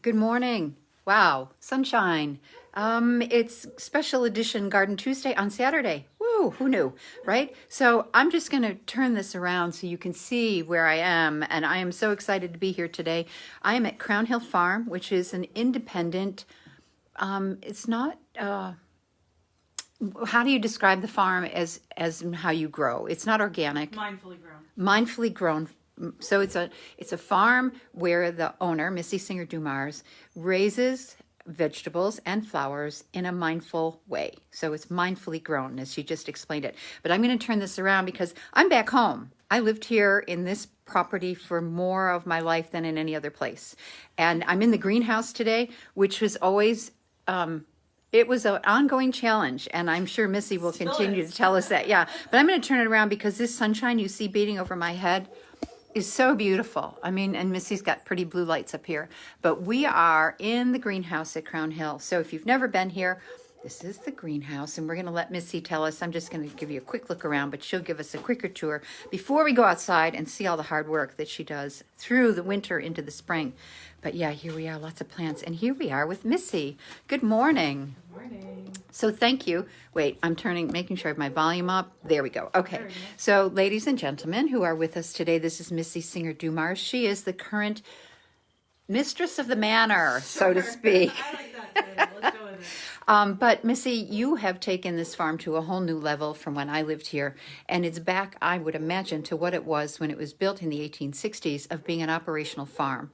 Good morning. Wow, sunshine. It's special edition Garden Tuesday on Saturday. Woo, who knew, right? So I'm just going to turn this around so you can see where I am, and I am so excited to be here today. I am at Crown Hill Farm, which is an independent, it's not, how do you describe the farm as how you grow? It's not organic. Mindfully grown. Mindfully grown. So it's a farm where the owner, Missy DuMars, raises vegetables and flowers in a mindful way. So it's mindfully grown, as she just explained it. But I'm going to turn this around because I'm back home. I lived here in this property for more of my life than in any other place. And I'm in the greenhouse today, which was always it was an ongoing challenge, and I'm sure Missy will continue to tell us that. Yeah, but I'm going to turn it around because this sunshine you see beating over my head is so beautiful. I mean, and Missy's got pretty blue lights up here, but we are in the greenhouse at Crown Hill. So if you've never been here, this is the greenhouse, and we're going to let Missy tell us. I'm just going to give you a quick look around, but she'll give us a quicker tour before we go outside and see all the hard work that she does through the winter into the spring. But yeah, here we are, lots of plants, and here we are with Missy. Good morning. Good morning. So thank you. Wait, I'm making sure I have my volume up. There we go. Okay. So ladies and gentlemen who are with us today, this is Missy DuMars. She is the current mistress of the manor, so to speak. I like that title. Let's go with it. But Missy, you have taken this farm to a whole new level from when I lived here, and it's back, I would imagine, to what it was when it was built in the 1860s of being an operational farm.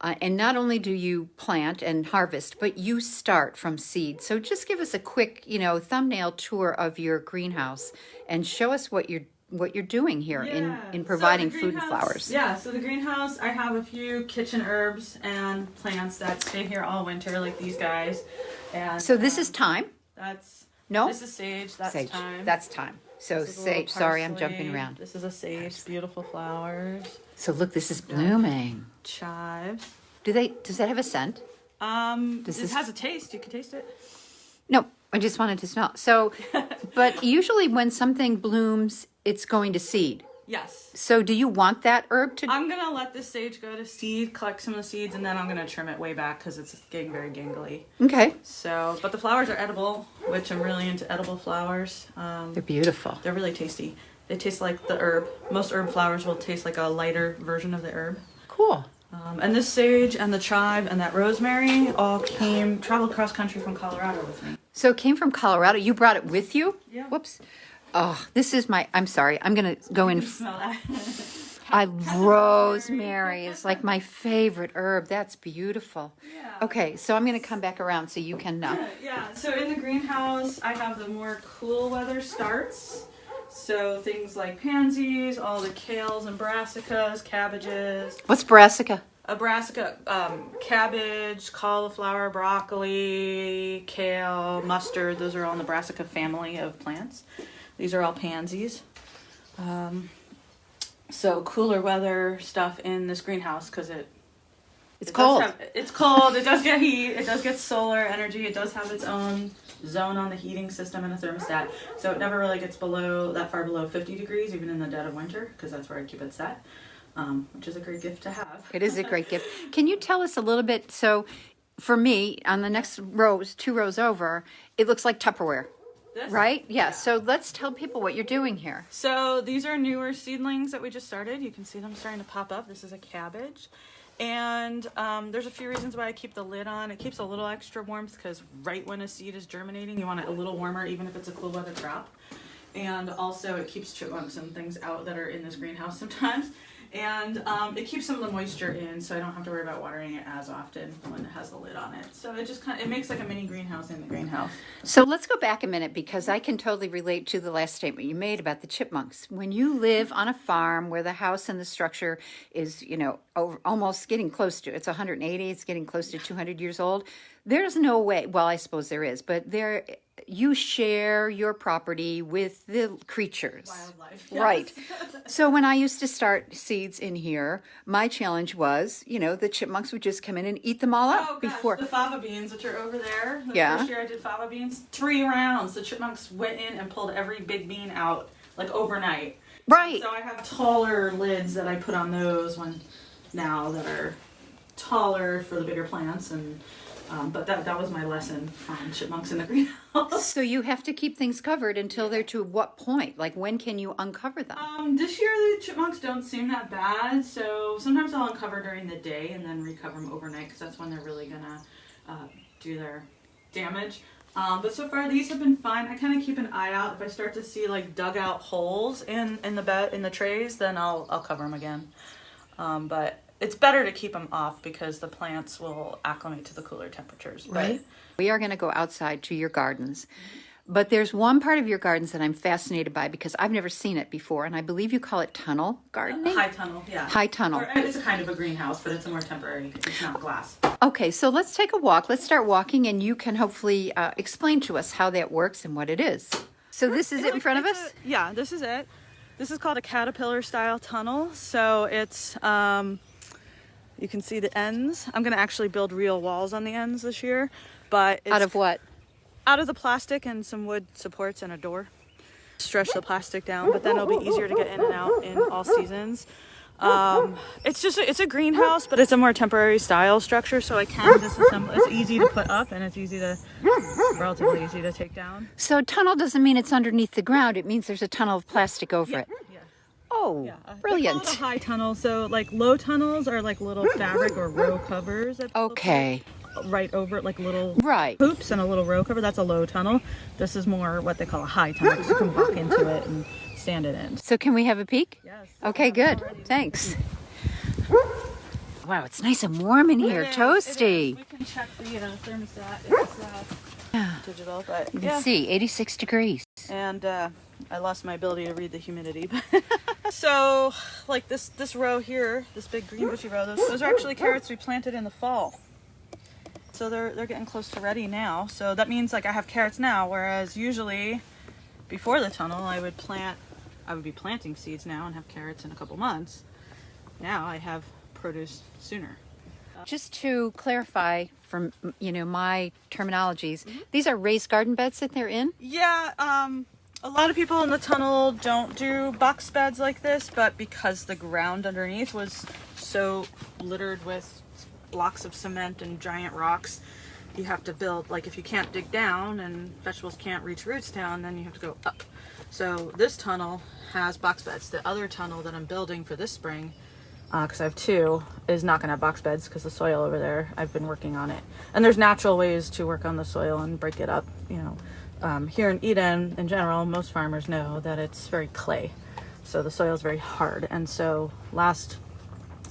And not only do you plant and harvest, but you start from seed. So just give us a quick, thumbnail tour of your greenhouse and show us what you're doing here in providing food and flowers. Yeah, so the greenhouse, I have a few kitchen herbs and plants that stay here all winter, like these guys. And so this is thyme? This is sage. That's sage. thyme. That's thyme. So sage. Sorry, I'm jumping around. This is a sage. Beautiful flowers. So look, this is blooming. Chives. Does that have a scent? It has a taste. You can taste it. No, I just wanted to smell. So, but usually when something blooms, it's going to seed. Yes. So do you want that herb to? I'm going to let this sage go to seed, collect some of the seeds, and then I'm going to trim it way back because it's getting very gangly. Okay. So, but the flowers are edible, which I'm really into edible flowers. They're beautiful. They're really tasty. They taste like the herb. Most herb flowers will taste like a lighter version of the herb. Cool. And this sage and the chive and that rosemary all traveled cross country from Colorado with me. So it came from Colorado. You brought it with you? Yeah. Whoops. Oh, this is I'm sorry. I'm going to go in. Smell that. Rosemary is like my favorite herb. That's beautiful. Yeah. Okay, so I'm going to come back around so you can Yeah, so in the greenhouse, I have the more cool weather starts. So things like pansies, all the kales and brassicas, cabbages. What's brassica? A brassica, cabbage, cauliflower, broccoli, kale, mustard. Those are all in the brassica family of plants. These are all pansies. So cooler weather stuff in this greenhouse because it's cold. It's cold. It does get heat. It does get solar energy. It does have its own zone on the heating system and a thermostat. So it never really gets that far below 50 degrees, even in the dead of winter, because that's where I keep it set, which is a great gift to have. It is a great gift. Can you tell us a little bit? So for me, on the next two rows over, it looks like Tupperware. This? Right? Yeah. So let's tell people what you're doing here. So these are newer seedlings that we just started. You can see them starting to pop up. This is a cabbage. And there's a few reasons why I keep the lid on. It keeps a little extra warmth because right when a seed is germinating, you want it a little warmer, even if it's a cool weather crop. And also it keeps chipmunks and things out that are in this greenhouse sometimes. And it keeps some of the moisture in, so I don't have to worry about watering it as often when it has the lid on it. So it just it makes like a mini greenhouse in the greenhouse. So let's go back a minute because I can totally relate to the last statement you made about the chipmunks. When you live on a farm where the house and the structure is, almost getting close to, it's 180, it's getting close to 200 years old, there's no way, well, I suppose there is, but you share your property with the creatures. Wildlife. Yes. Right. So when I used to start seeds in here, my challenge was, the chipmunks would just come in and eat them all up before. The fava beans, which are over there. The Yeah. first year I did fava beans, 3 rounds. The chipmunks went in and pulled every big bean out, like overnight. Right. So I have taller lids that I put on those now that are taller for the bigger plants, and but that was my lesson on chipmunks in the greenhouse. So you have to keep things covered until they're to what point? Like when can you uncover them? This year the chipmunks don't seem that bad, so sometimes I'll uncover during the day and then recover them overnight because that's when they're really gonna do their damage. But so far these have been fine. I kind of keep an eye out. If I start to see like dug out holes in the trays, then I'll cover them again. But it's better to keep them off because the plants will acclimate to the cooler temperatures. Right. We are going to go outside to your gardens. But there's one part of your gardens that I'm fascinated by because I've never seen it before, and I believe you call it tunnel gardening? High tunnel, yeah. High tunnel. Or, it's a kind of a greenhouse, but it's a more temporary, it's not glass. Okay, so let's take a walk. Let's start walking, and you can hopefully explain to us how that works and what it is. So this is it in front of us? Yeah, this is it. This is called a caterpillar style tunnel. So it's, you can see the ends. I'm going to actually build real walls on the ends this year. But it's Out of what? Out of the plastic and some wood supports and a door. Stretch the plastic down, but then it'll be easier to get in and out in all seasons. It's a greenhouse, but it's a more temporary style structure, so I can disassemble. It's easy to put up and it's relatively easy to take down. So tunnel doesn't mean it's underneath the ground. It means there's a tunnel of plastic over it. Yeah. Oh, Yeah, brilliant. They call it a high tunnel. So like low tunnels are like little fabric or row covers. That people Okay. put right over it, like little Right. hoops and a little row cover. That's a low tunnel. This is more what they call a high tunnel, because you can walk into it and stand it in. So can we have a peek? Yes. Okay, good. Thanks. Wow, it's nice and warm in here. It is, Toasty. We can check the thermostat. It's digital, but You can see 86 degrees. And I lost my ability to read the humidity. So, like this row here, this big green bushy row, those are actually carrots we planted in the fall. So they're getting close to ready now. So that means like I have carrots now, whereas usually before the tunnel I would be planting seeds now and have carrots in a couple months. Now I have produce sooner. Just to clarify from, my terminologies, these are raised garden beds that they're in? Yeah, a lot of people in the tunnel don't do box beds like this, but because the ground underneath was so littered with blocks of cement and giant rocks, you have to build, like if you can't dig down and vegetables can't reach roots down, then you have to go up. So this tunnel has box beds. The other tunnel that I'm building for this spring, because I have two, is not going to have box beds because the soil over there, I've been working on it. And there's natural ways to work on the soil and break it up. Here in Eden, in general, most farmers know that it's very clay. So the soil is very hard. And so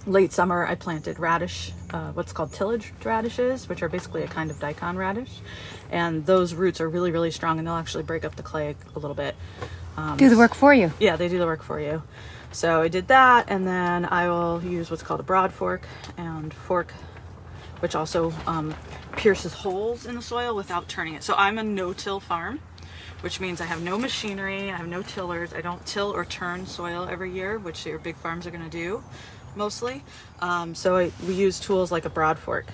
late summer, I planted what's called tillage radishes, which are basically a kind of daikon radish. And those roots are really, really strong, and they'll actually break up the clay a little bit. Do the work for you. Yeah, they do the work for you. So I did that, and then I will use what's called a broad fork, which also pierces holes in the soil without turning it. So I'm a no-till farm, which means I have no machinery, I have no tillers, I don't till or turn soil every year, which your big farms are going to do mostly. We use tools like a broad fork.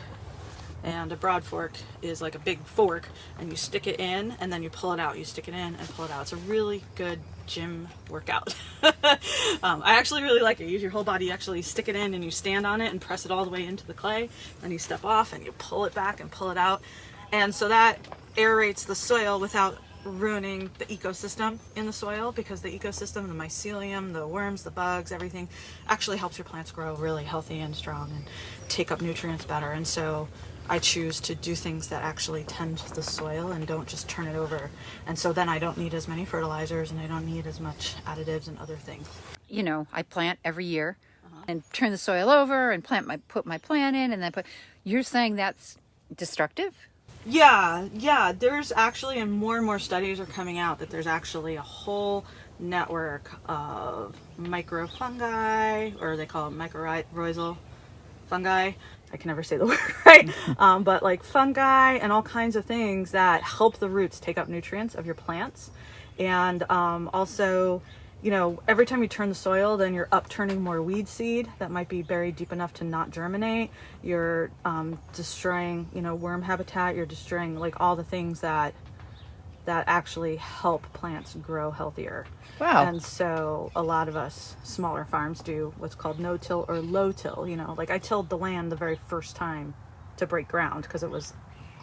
And a broad fork is like a big fork, and you stick it in and then you pull it out. You stick it in and pull it out. It's a really good gym workout. I actually really like it. You use your whole body, you actually stick it in and you stand on it and press it all the way into the clay. Then you step off and you pull it back and pull it out. And so that aerates the soil without ruining the ecosystem in the soil, because the ecosystem, the mycelium, the worms, the bugs, everything actually helps your plants grow really healthy and strong and take up nutrients better. And so I choose to do things that actually tend the soil and don't just turn it over. And so then I don't need as many fertilizers and I don't need as much additives and other things. I plant every year and turn the soil over and put my plant in, and then you're saying that's destructive? Yeah. There's actually, and more studies are coming out that there's actually a whole network of microfungi, or they call it mycorrhizal fungi. I can never say the word right. But like fungi and all kinds of things that help the roots take up nutrients of your plants. And also, every time you turn the soil, then you're upturning more weed seed that might be buried deep enough to not germinate. You're destroying, worm habitat. You're destroying like all the things that that actually help plants grow healthier. Wow. And so a lot of us smaller farms do what's called no-till or low-till. You know, like I tilled the land the very first time to break ground because it was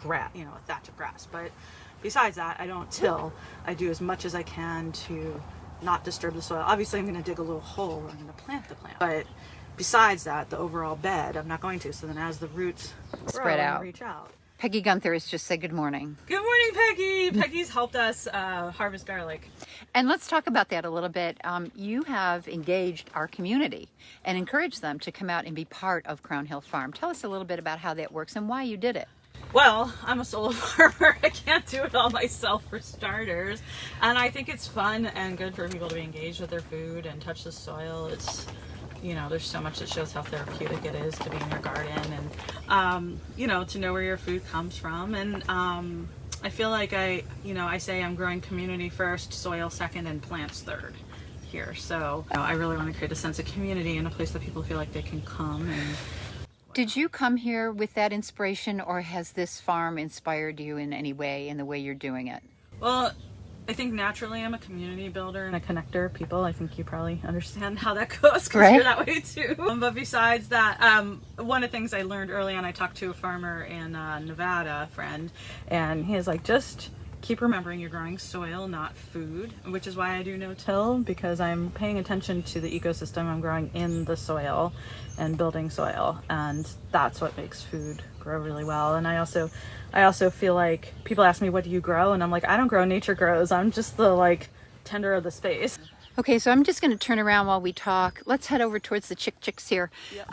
grass, you know, a thatch of grass. But besides that, I don't till. I do as much as I can to not disturb the soil. Obviously, I'm going to dig a little hole. I'm going to plant the plant. But besides that, the overall bed, I'm not going to. So then as the roots Spread grow, out. reach out. Peggy Gunther has just said good morning. Good morning, Peggy. Peggy's helped us harvest garlic. And let's talk about that a little bit. You have engaged our community and encouraged them to come out and be part of Crown Hill Farm. Tell us a little bit about how that works and why you did it. Well, I'm a solo farmer. I can't do it all myself for starters. And I think it's fun and good for people to be engaged with their food and touch the soil. It's, you know, there's so much that shows how therapeutic it is to be in your garden and, you know, to know where your food comes from. And I feel like I say I'm growing community first, soil second, and plants third here. So I really want to create a sense of community and a place that people feel like they can come. And did you come here with that inspiration, or has this farm inspired you in any way in the way you're doing it? Well, I think naturally I'm a community builder and a connector of people. I think you probably understand how that goes because Right. you're that way too. But besides that, one of the things I learned early on, I talked to a farmer in Nevada, a friend, and he was like, just keep remembering you're growing soil, not food, which is why I do no-till, because I'm paying attention to the ecosystem. I'm growing in the soil and building soil, and that's what makes food grow really well. And I also feel like people ask me, what do you grow? And I'm like, I don't grow, nature grows. I'm just the like tender of the space. Okay, so I'm just going to turn around while we talk. Let's head over towards the chicks here. Yep.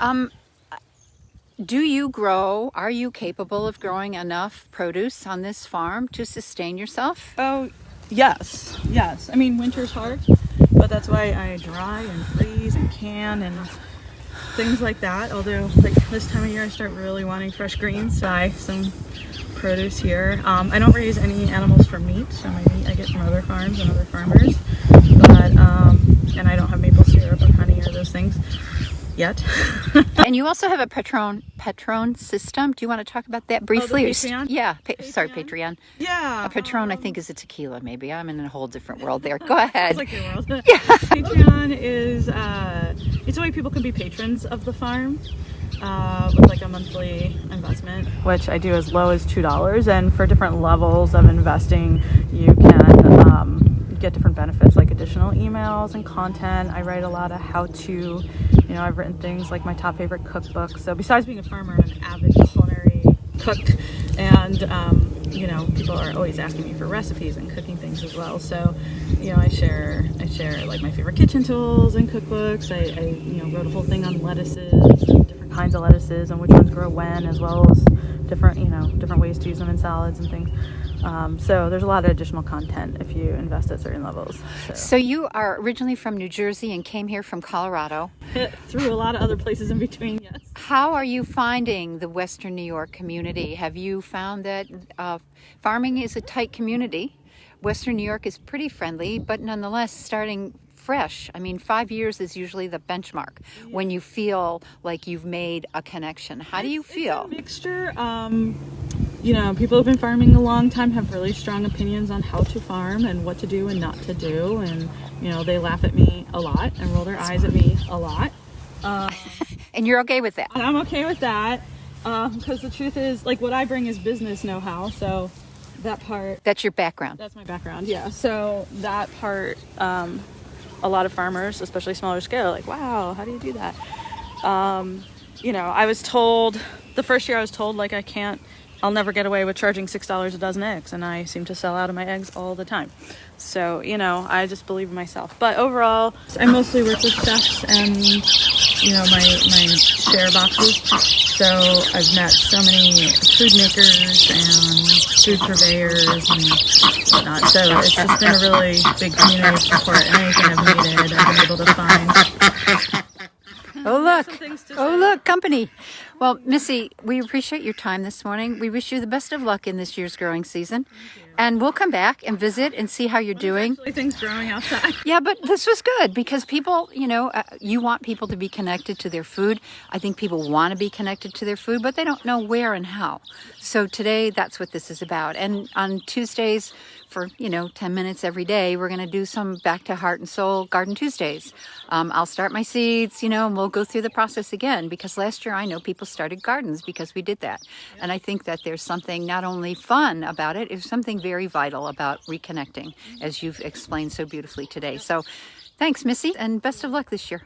Are you capable of growing enough produce on this farm to sustain yourself? Oh, yes. I mean, winter's hard, but that's why I dry and freeze and can and things like that. Although, like this time of year, I start really wanting fresh greens. Buy some produce here. I don't raise any animals for meat, so my meat I get from other farms and other farmers. But and I don't have maple syrup or honey or those things yet. And you also have a Patron system. Do you want to talk about that briefly? Patreon? Yeah, Patreon. Yeah. A Patron, I think, is a tequila. Maybe I'm in a whole different world there. Go ahead. It's like your world. Yeah. Patreon is it's a way people can be patrons of the farm with like a monthly investment, which I do as low as $2. And for different levels of investing, you can get different benefits like additional emails and content. I write a lot of how-to, you know, I've written things like my top favorite cookbook. So besides being a farmer, I'm an avid culinary cook, and you know, people are always asking me for recipes and cooking things as well. So, you know, I share like my favorite kitchen tools and cookbooks. I you know, wrote a whole thing on lettuces and different kinds of lettuces and which ones grow when, as well as different ways to use them in salads and things. So there's a lot of additional content if you invest at certain levels. So you are originally from New Jersey and came here from Colorado. Through a lot of other places in between, yes. How are you finding the Western New York community? Have you found that farming is a tight community? Western New York is pretty friendly, but nonetheless starting fresh. I mean, 5 years is usually the benchmark when you feel like you've made a connection. How do you feel? It's a mixture. You know, people who've been farming a long time have really strong opinions on how to farm and what to do and not to do. And, you know, they laugh at me a lot and roll their eyes at me a lot. And you're okay with that? And I'm okay with that because the truth is, like, what I bring is business know-how. So that part... That's your background? That's my background, yeah. So that part, a lot of farmers, especially smaller scale, are like, wow, how do you do that? You know, I was told, the first year I was told, like, I'll never get away with charging $6 a dozen eggs, and I seem to sell out of my eggs all the time. So, you know, I just believe in myself. But overall, I mostly work with chefs and, you know, my share boxes. So I've met so many food makers and food purveyors and whatnot. So it's just been a really big community of support, and anything I've needed, I've been able to find. Oh, look, company. Well, Missy, we appreciate your time this morning. We wish you the best of luck in this year's growing season. and we'll come back and visit and see how you're doing. Actually, things growing outside. Yeah, but this was good because people, you want people to be connected to their food. I think people want to be connected to their food, but they don't know where and how. So today, that's what this is about. And on Tuesdays, for 10 minutes every day, we're going to do some Back to Heart and Soul Garden Tuesdays. I'll start my seeds, and we'll go through the process again, because last year I know people started gardens because we did that. And I think that there's something not only fun about it, it's something very vital about reconnecting, as you've explained so beautifully today. So thanks, Missy, and best of luck this year.